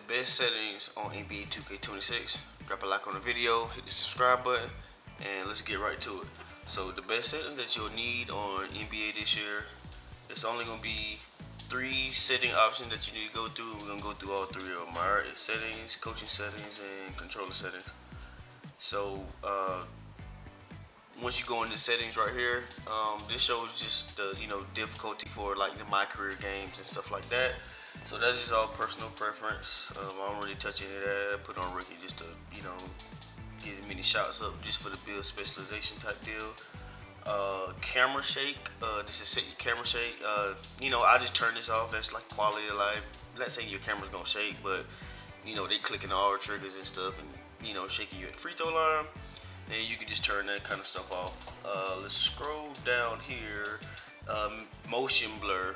best settings on NBA 2K26. Drop a like on the video, hit the subscribe button, and let's get right to it. So the best settings that you'll need on NBA this year, it's only going to be 3 setting options that you need to go through. We're going to go through all 3 of them. Alright, it's settings, coaching settings, and controller settings. So once you go into settings right here, this shows just the difficulty for like the my career games and stuff like that. So that's just all personal preference. I don't really touch any of that. I put on rookie just to get as many shots up just for the build specialization type deal. Camera shake. This is set your camera shake. I just turn this off. That's like quality of life. Not saying your camera's gonna shake, but they clicking all the triggers and stuff, and shaking you at the free throw line. And you can just turn that kind of stuff off. Let's scroll down here. Motion blur.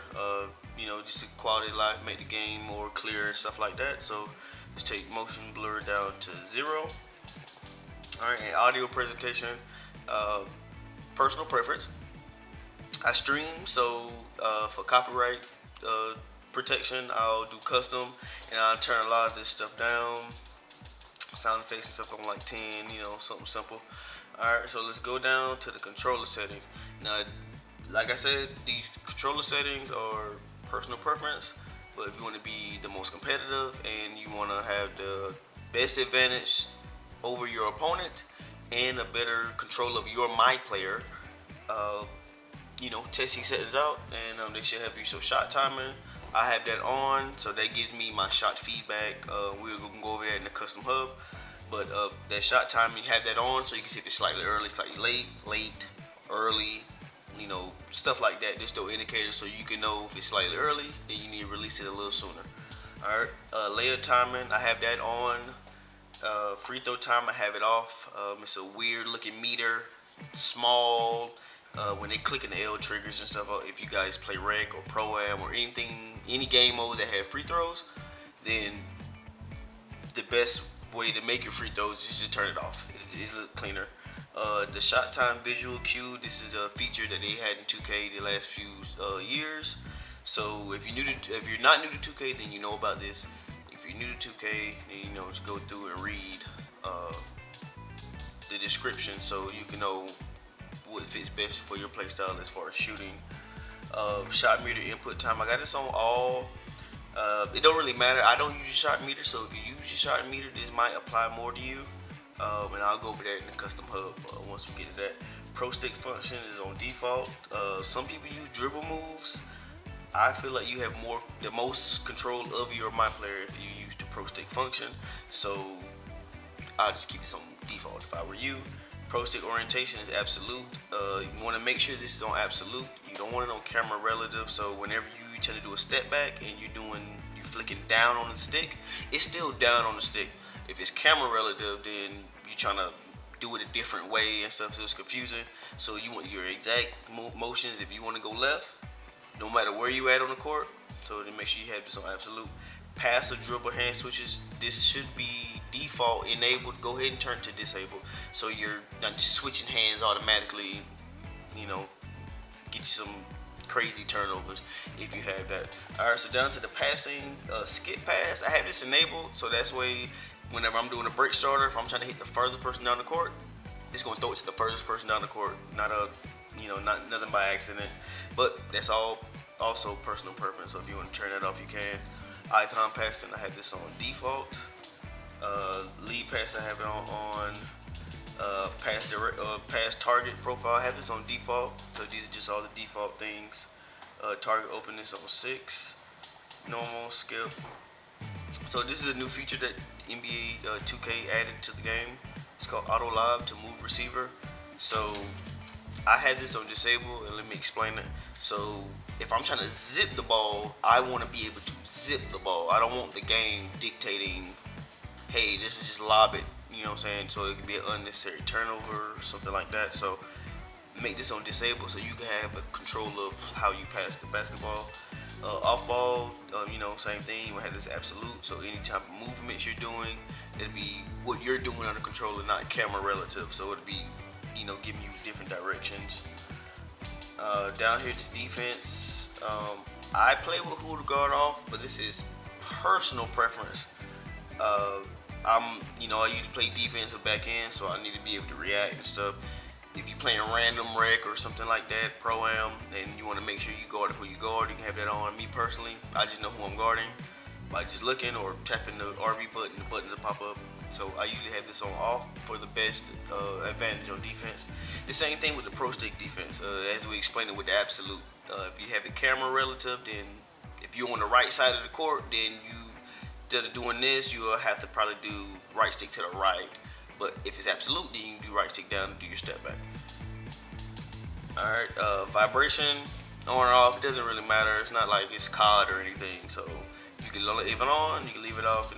Just the quality of life, make the game more clear and stuff like that. So just take motion blur down to 0. Alright, and audio presentation. Personal preference. I stream, so for copyright protection, I'll do custom, and I'll turn a lot of this stuff down. Sound effects and stuff on like 10, something simple. Alright, so let's go down to the controller settings. Now, like I said, these controller settings are personal preference, but if you want to be the most competitive and you want to have the best advantage over your opponent and a better control of your my player, test these settings out, and they should help you. So shot timing, I have that on, so that gives me my shot feedback. We're gonna go over that in the custom hub, but that shot timing, you have that on, so you can see if it's slightly early, slightly late, early, stuff like that. Just those indicators, so you can know if it's slightly early, then you need to release it a little sooner. All right, layer timing, I have that on. Free throw time, I have it off. It's a weird looking meter, small. When they click in the L triggers and stuff, if you guys play rec or pro-am or any game mode that have free throws, then the best way to make your free throws is to turn it off. It looks cleaner. The shot time visual cue, this is a feature that they had in 2K the last few years. So if you're not new to 2K, then you know about this. If you're new to 2K, then just go through and read the description so you can know what fits best for your playstyle as far as shooting. Shot meter input time, I got this on all. It don't really matter. I don't use a shot meter, so if you use your shot meter, this might apply more to you. And I'll go over that in the custom hub once we get to that. Pro stick function is on default. Some people use dribble moves. I feel like you have the most control of your my player if you use the pro stick function. So I'll just keep this on default if I were you. Pro stick orientation is absolute. You want to make sure this is on absolute. You don't want it on camera relative. So whenever you try to do a step back and you're flicking down on the stick, it's still down on the stick. If it's camera relative, then you're trying to do it a different way and stuff, so it's confusing. So you want your exact motions. If you want to go left, no matter where you at on the court, so then make sure you have this on absolute. Pass or dribble hand switches, this should be default enabled. Go ahead and turn to disabled, so you're not just switching hands automatically. Get you some crazy turnovers if you have that. Alright, so down to the passing, skip pass, I have this enabled, so that's way whenever I'm doing a break starter, if I'm trying to hit the furthest person down the court, it's going to throw it to the furthest person down the court, not nothing by accident. But that's all also personal preference, so if you want to turn that off, you can. Icon passing, I have this on default. Lead pass, I have it on pass target profile, I have this on default. So these are just all the default things. Target openness on 6. Normal, skip. So this is a new feature that NBA 2K added to the game. It's called Auto Lob to move receiver. So I had this on disable, and let me explain it. So if I'm trying to zip the ball, I want to be able to zip the ball. I don't want the game dictating, hey, this is just lob it, so it can be an unnecessary turnover or something like that. So make this on disable so you can have a control of how you pass the basketball. Off ball, same thing. You will have this absolute, so any type of movements you're doing, it'll be what you're doing on the controller, not camera relative. So it'll be, giving you different directions. Down here to defense, I play with who to guard off, but this is personal preference. Uh, I usually play defensive back end, so I need to be able to react and stuff. If you're playing random rec or something like that, pro am, and you want to make sure you guard who you guard, you can have that on. Me personally, I just know who I'm guarding by just looking or tapping the RB button. The buttons will pop up. So I usually have this on off for the best advantage on defense. The same thing with the pro stick defense, as we explained it with the absolute. If you have a camera relative, then if you're on the right side of the court, then you instead of doing this, you'll have to probably do right stick to the right. But if it's absolute, then you can do right stick down and do your step back. Alright, vibration, on or off, it doesn't really matter. It's not like it's COD or anything. So you can leave it on, you can leave it off, it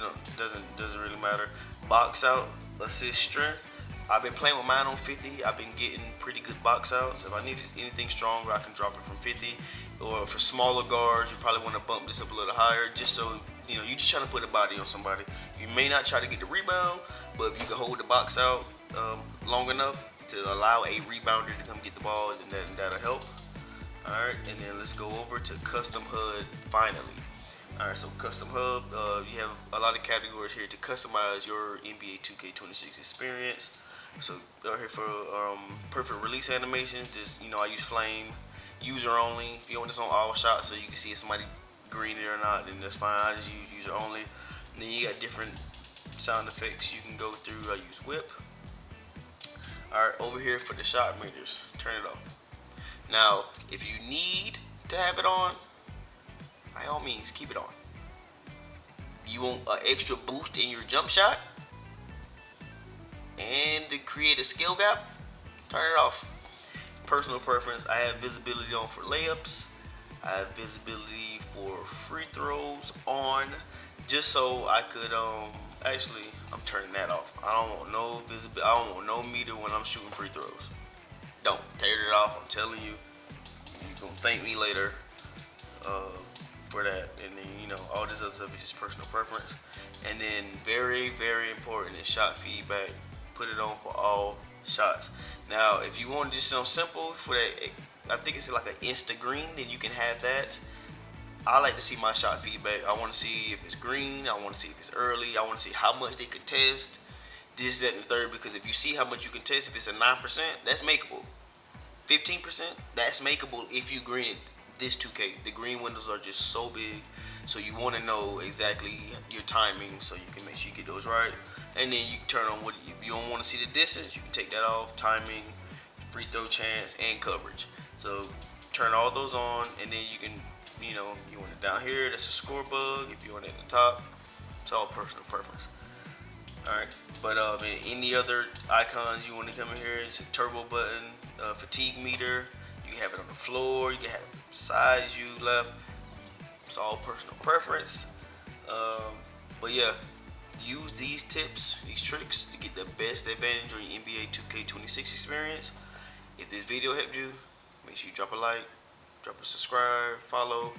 doesn't really matter. Box out, assist strength. I've been playing with mine on 50. I've been getting pretty good box outs. If I need anything stronger, I can drop it from 50. Or for smaller guards, you probably want to bump this up a little higher, just so you're just trying to put a body on somebody. You may not try to get the rebound, but if you can hold the box out long enough to allow a rebounder to come get the ball, then that'll help. Alright, and then let's go over to custom HUD finally. Alright, so custom hub, you have a lot of categories here to customize your NBA2K26 experience. So here for perfect release animations, just I use flame, user only. If you want this on all shots, so you can see if somebody green it or not, then that's fine. I just use user only. And then you got different sound effects you can go through. I use whip. Alright, over here for the shot meters, turn it off. Now, if you need to have it on, by all means, keep it on. You want an extra boost in your jump shot and to create a skill gap, turn it off. Personal preference, I have visibility on for layups. I have visibility for free throws on, just so I could actually I'm turning that off. I don't want no visibility. I don't want no meter when I'm shooting free throws. Don't turn it off. I'm telling you, you're gonna thank me later for that. And then all this other stuff is just personal preference. And then very, very important is shot feedback. Put it on for all shots. Now, if you want just something simple for that, I think it's like an insta green, then you can have that. I like to see my shot feedback. I want to see if it's green. I want to see if it's early. I want to see how much they contest. This, that, and the third. Because if you see how much you contest, if it's a 9%, that's makeable. 15%, that's makeable if you green it. This 2K, the green windows are just so big, so you want to know exactly your timing, so you can make sure you get those right. And then you can turn on if you don't want to see the distance, you can take that off. Timing, free throw chance, and coverage. So turn all those on, and then you can, you want it down here. That's a score bug. If you want it at the top, it's all personal preference. All right, but any other icons you want to come in here, it's a turbo button, fatigue meter. You can have it on the floor. You can have it size you left. It's all personal preference. But yeah, use these tips, these tricks to get the best advantage on your NBA 2K26 experience. If this video helped you, make sure you drop a like, drop a subscribe, follow.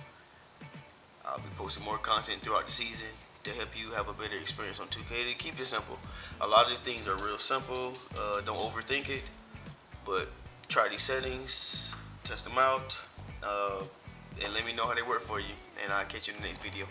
I'll be posting more content throughout the season to help you have a better experience on 2K. To keep it simple. A lot of these things are real simple. Don't overthink it, but try these settings, test them out, and let me know how they work for you. And I'll catch you in the next video.